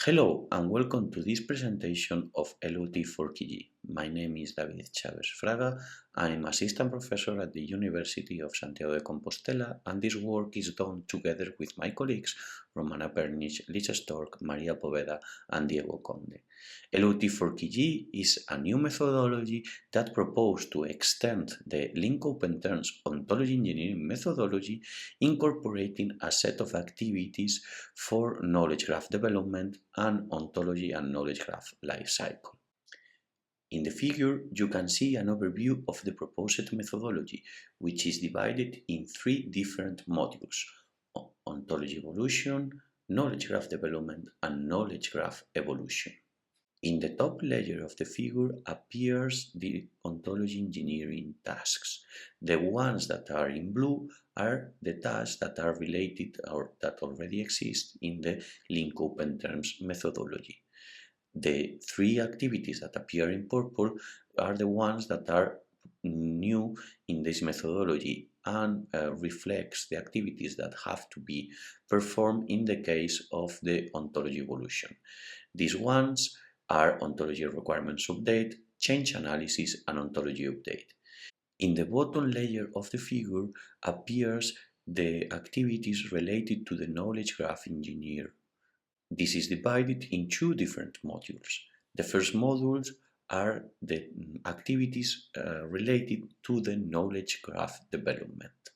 Hello and welcome to this presentation of LOT4KG. My name is David Chavez Fraga. I'm assistant professor at the University of Santiago de Compostela, and this work is done together with my colleagues Romana Pernich, Lisa Stork, Maria Poveda and Diego Conde. LOT4KG is a new methodology that proposes to extend the link open terms ontology engineering methodology, incorporating a set of activities for knowledge graph development and ontology and knowledge graph lifecycle. In the figure, you can see an overview of the proposed methodology, which is divided in three different modules: ontology evolution, knowledge graph development, and knowledge graph evolution. In the top layer of the figure appears the ontology engineering tasks. The ones that are in blue are the tasks that are related or that already exist in the link open terms methodology. The three activities that appear in purple are the ones that are new in this methodology and reflects the activities that have to be performed in the case of the ontology evolution. These ones are ontology requirements update, change analysis, and ontology update. In the bottom layer of the figure appears the activities related to the knowledge graph engineer. This is divided in two different modules. The first modules are the activities related to the knowledge graph development.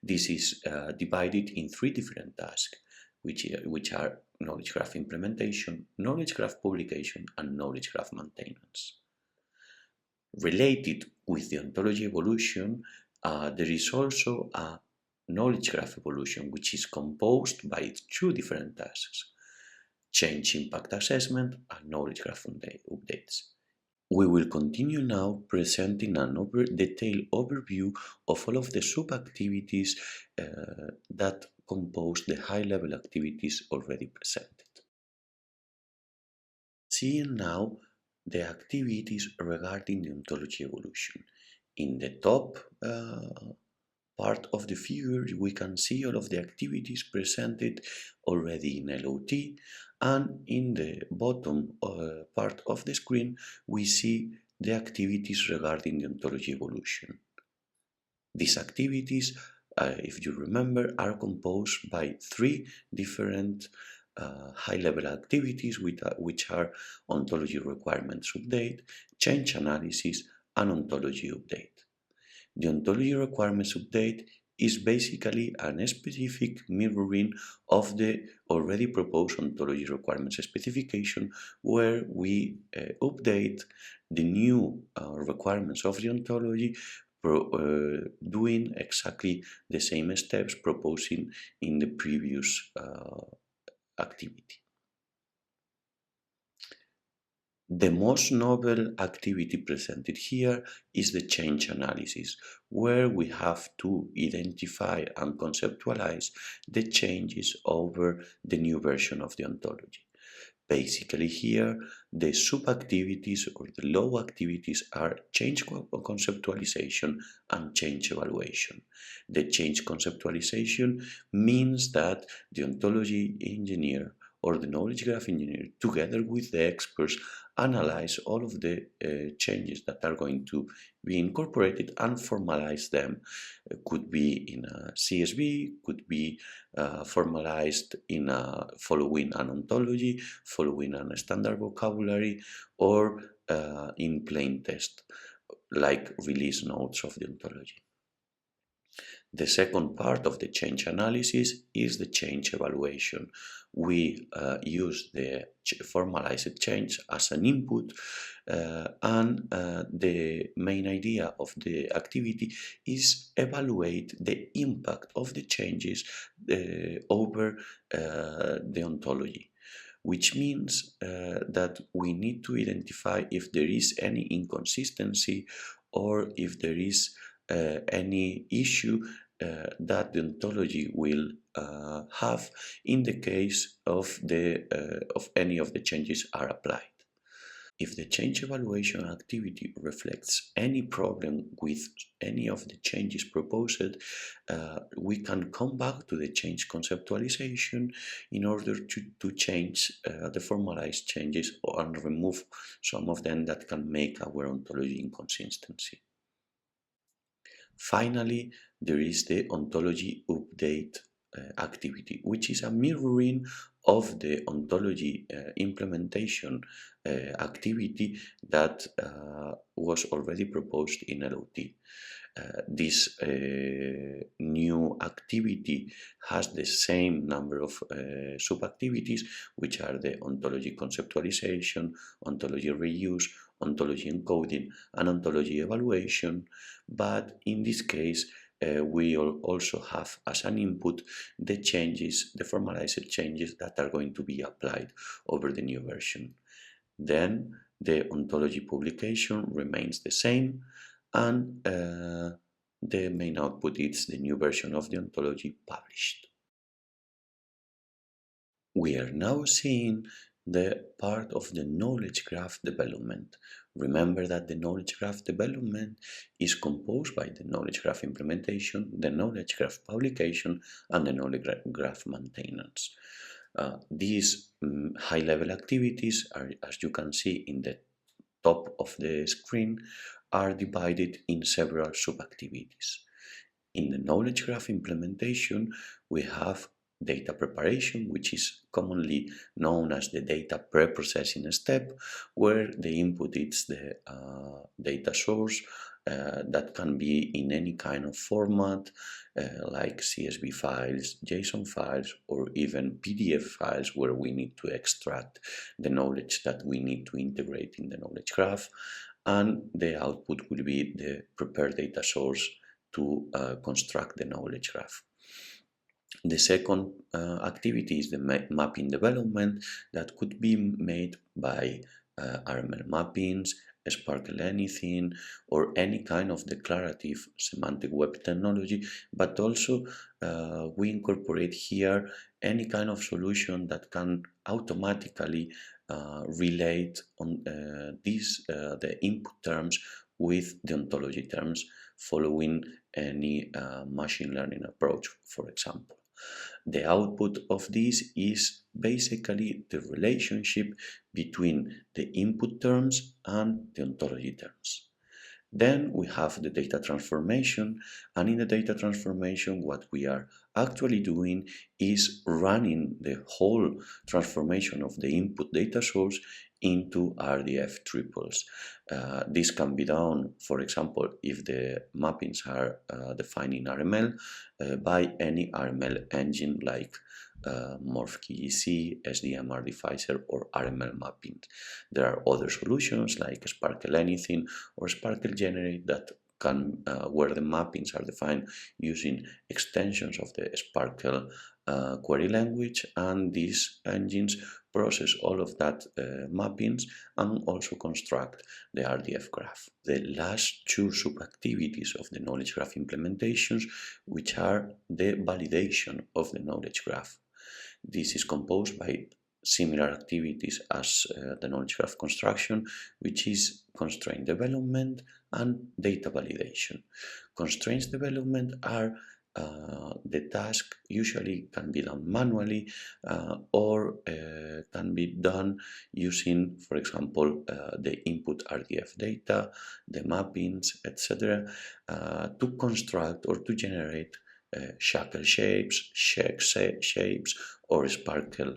This is divided in three different tasks, which are knowledge graph implementation, knowledge graph publication, and knowledge graph maintenance. Related with the ontology evolution, there is also a knowledge graph evolution, which is composed by two different tasks: change impact assessment and knowledge graph updates. We will continue now presenting a detailed overview of all of the sub-activities that compose the high-level activities already presented. Seeing now the activities regarding the ontology evolution. In the top part of the figure, we can see all of the activities presented already in LOT, and in the bottom part of the screen, we see the activities regarding the ontology evolution. These activities, if you remember, are composed by three different high-level activities, which are ontology requirements update, change analysis, and ontology update. The ontology requirements update is basically a specific mirroring of the already proposed ontology requirements specification, where we update the new requirements of the ontology, doing exactly the same steps proposing in the previous activity. The most novel activity presented here is the change analysis, where we have to identify and conceptualize the changes over the new version of the ontology. Basically here, the sub-activities or the low activities are change conceptualization and change evaluation. The change conceptualization means that the ontology engineer or the knowledge graph engineer, together with the experts, analyze all of the changes that are going to be incorporated and formalize them. Could be in a CSV, could be formalized in following an ontology, following a standard vocabulary, or in plain text, like release notes of the ontology. The second part of the change analysis is the change evaluation. We use the formalized change as an input, and the main idea of the activity is evaluate the impact of the changes over the ontology, which means that we need to identify if there is any inconsistency or if there is any issue that the ontology will have in the case of any of the changes are applied. If the change evaluation activity reflects any problem with any of the changes proposed, we can come back to the change conceptualization in order to change the formalized changes and remove some of them that can make our ontology inconsistency. Finally, there is the ontology update activity, which is a mirroring of the ontology implementation activity that was already proposed in LOT. This new activity has the same number of sub-activities, which are the ontology conceptualization, ontology reuse, ontology encoding, and ontology evaluation. But in this case, we also have as an input the changes, the formalized changes that are going to be applied over the new version. Then the ontology publication remains the same, and the main output is the new version of the ontology published. We are now seeing the part of the knowledge graph development. Remember that the knowledge graph development is composed by the knowledge graph implementation, the knowledge graph publication, and the knowledge graph maintenance. These high-level activities are, as you can see in the top of the screen, are divided in several sub-activities. In the knowledge graph implementation, we have data preparation, which is commonly known as the data pre-processing step, where the input is the data source that can be in any kind of format, like CSV files, JSON files, or even PDF files, where we need to extract the knowledge that we need to integrate in the knowledge graph, and the output will be the prepared data source to construct the knowledge graph. The second activity is the mapping development that could be made by RML mappings, Sparkle Anything, or any kind of declarative semantic web technology, but also we incorporate here any kind of solution that can automatically relate on the input terms with the ontology terms following any machine learning approach, for example. The output of this is basically the relationship between the input terms and the ontology terms. Then we have the data transformation, and in the data transformation what we are actually doing is running the whole transformation of the input data source into RDF triples. This can be done, for example, if the mappings are defined in RML by any RML engine like MorphKGC, SDM Artificer, or RML mapping. There are other solutions like Sparkle Anything or Sparkle Generate that can where the mappings are defined using extensions of the Sparkle query language, and these engines process all of that mappings and also construct the RDF graph. The last two sub-activities of the knowledge graph implementations, which are the validation of the knowledge graph. This is composed by similar activities as the knowledge graph construction, which is constraint development and data validation. Constraints development are the task usually can be done manually or can be done using, for example, the input RDF data, the mappings, etc., to construct or to generate shackle shapes, check shapes, or Sparkle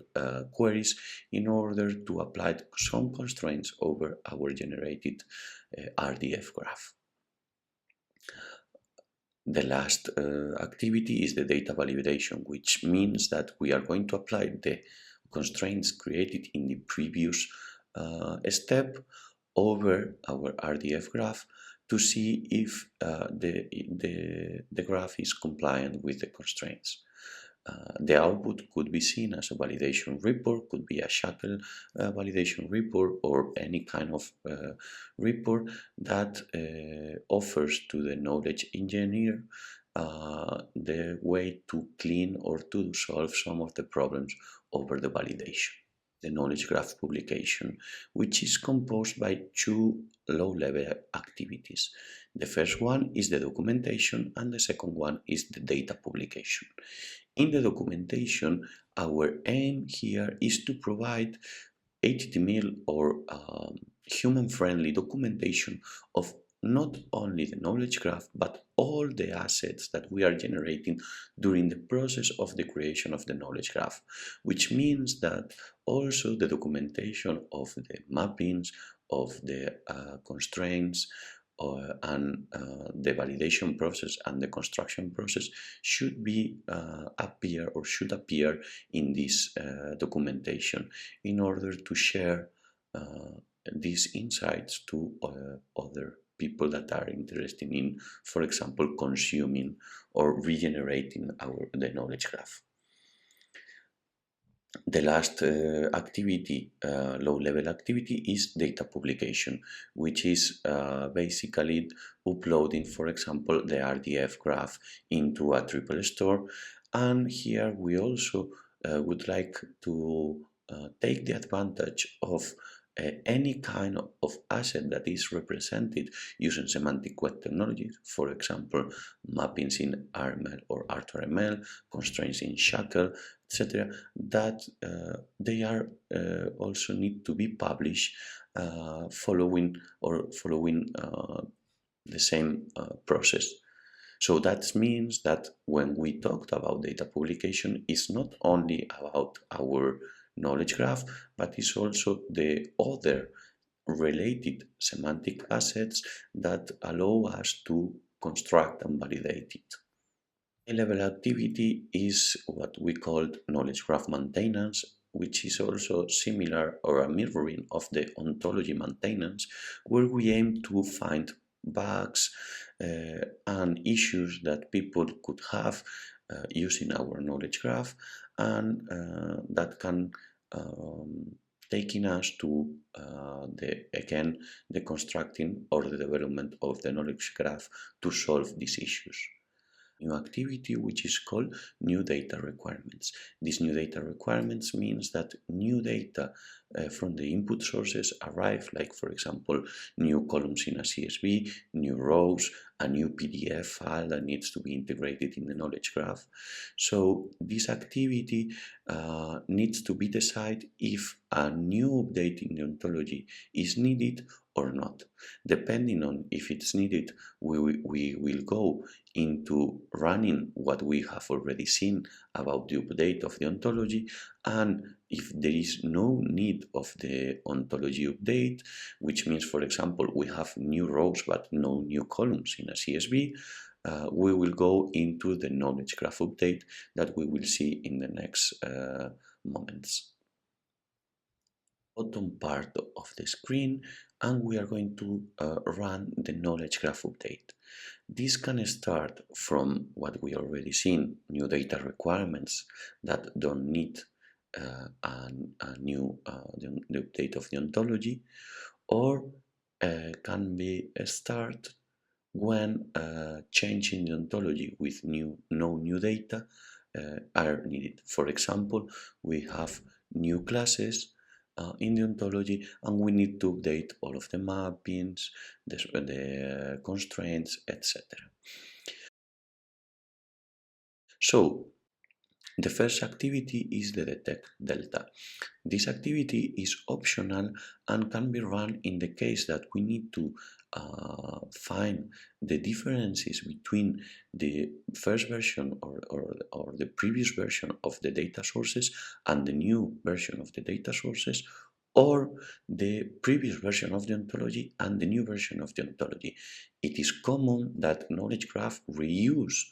queries in order to apply some constraints over our generated RDF graph. The last activity is the data validation, which means that we are going to apply the constraints created in the previous step over our RDF graph to see if the graph is compliant with the constraints. The output could be seen as a validation report, could be a shackle validation report, or any kind of report that offers to the knowledge engineer the way to clean or to solve some of the problems over the validation. the knowledge graph publication, which is composed by two low-level activities. The first one is the documentation, and the second one is the data publication. In the documentation, our aim here is to provide HTML or human-friendly documentation of not only the knowledge graph, but all the assets that we are generating during the process of the creation of the knowledge graph, which means that also the documentation of the mappings, of the constraints, and the validation process and the construction process should be should appear in this documentation in order to share these insights to other people that are interested in, for example, consuming or regenerating the knowledge graph. The last activity, low-level activity, is data publication, which is basically uploading, for example, the RDF graph into a triple store. And here we also would like to take the advantage of any kind of asset that is represented using semantic web technologies, for example, mappings in RML or R2RML, constraints in Shackle, etc., that they are also need to be published following the same process. So that means that when we talked about data publication, it's not only about our knowledge graph, but it's also the other related semantic assets that allow us to construct and validate it. A-level activity is what we call knowledge graph maintenance, which is also similar or a mirroring of the ontology maintenance, where we aim to find bugs and issues that people could have using our knowledge graph, and that can taking us to the constructing or the development of the knowledge graph to solve these issues. New activity which is called new data requirements. These new data requirements means that new data from the input sources arrive, like for example new columns in a CSV, new rows, a new PDF file that needs to be integrated in the knowledge graph. So this activity needs to be decided if a new update in the ontology is needed or not. Depending on if it's needed, we will go into running what we have already seen about the update of the ontology, and if there is no need of the ontology update, which means, for example, we have new rows but no new columns in a CSV, we will go into the knowledge graph update that we will see in the next moments. Bottom part of the screen, and we are going to run the knowledge graph update. This can start from what we already seen, new data requirements that don't need the update of the ontology, or can be start when changing the ontology with no new data are needed. For example, we have new classes in the ontology, and we need to update all of the mappings, the constraints, etc. So the first activity is the detect delta. This activity is optional and can be run in the case that we need to find the differences between the first version or the previous version of the data sources and the new version of the data sources, or the previous version of the ontology and the new version of the ontology. It is common that knowledge graph reuse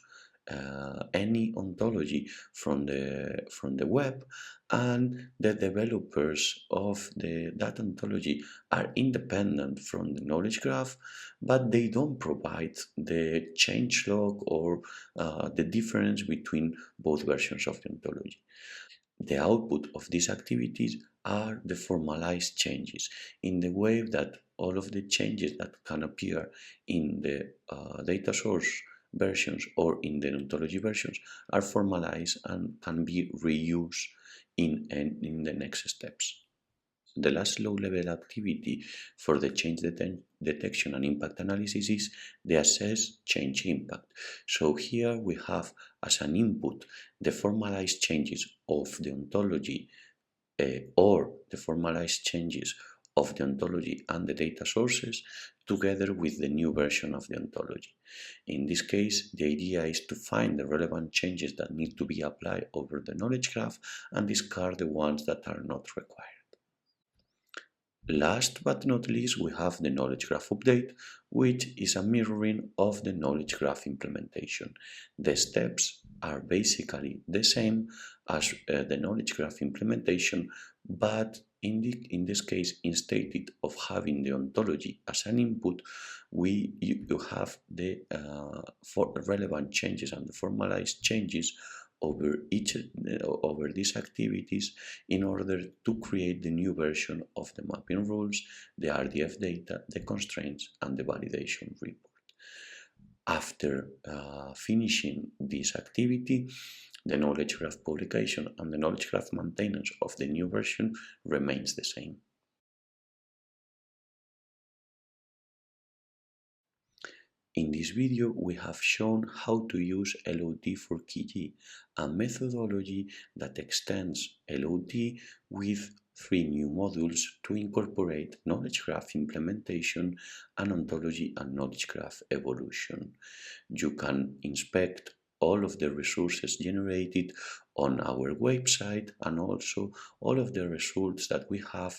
any ontology from the web, and the developers of that ontology are independent from the knowledge graph, but they don't provide the changelog or the difference between both versions of the ontology. The output of these activities are the formalized changes, in the way that all of the changes that can appear in the data source versions or in the ontology versions are formalized and can be reused in the next steps. The last low-level activity for the change detection and impact analysis is the assess change impact. So here we have as an input the formalized changes of the ontology or the formalized changes of the ontology and the data sources together with the new version of the ontology. In this case, the idea is to find the relevant changes that need to be applied over the knowledge graph and discard the ones that are not required. Last but not least, we have the knowledge graph update, which is a mirroring of the knowledge graph implementation. The steps are basically the same as the knowledge graph implementation, but in this case, instead of having the ontology as an input, you have the relevant changes and the formalized changes over these activities in order to create the new version of the mapping rules, the RDF data, the constraints, and the validation report. After finishing this activity, the knowledge graph publication and the knowledge graph maintenance of the new version remains the same. In this video, we have shown how to use LOT4KG, a methodology that extends LOT with 3 new modules to incorporate knowledge graph implementation and ontology and knowledge graph evolution. You can inspect all of the resources generated on our website and also all of the results that we have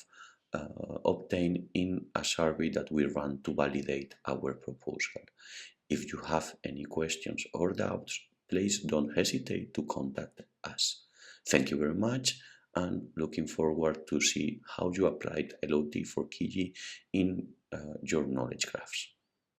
obtained in a survey that we run to validate our proposal. If you have any questions or doubts, please don't hesitate to contact us. Thank you very much, and looking forward to see how you applied LOT4KG in your knowledge graphs.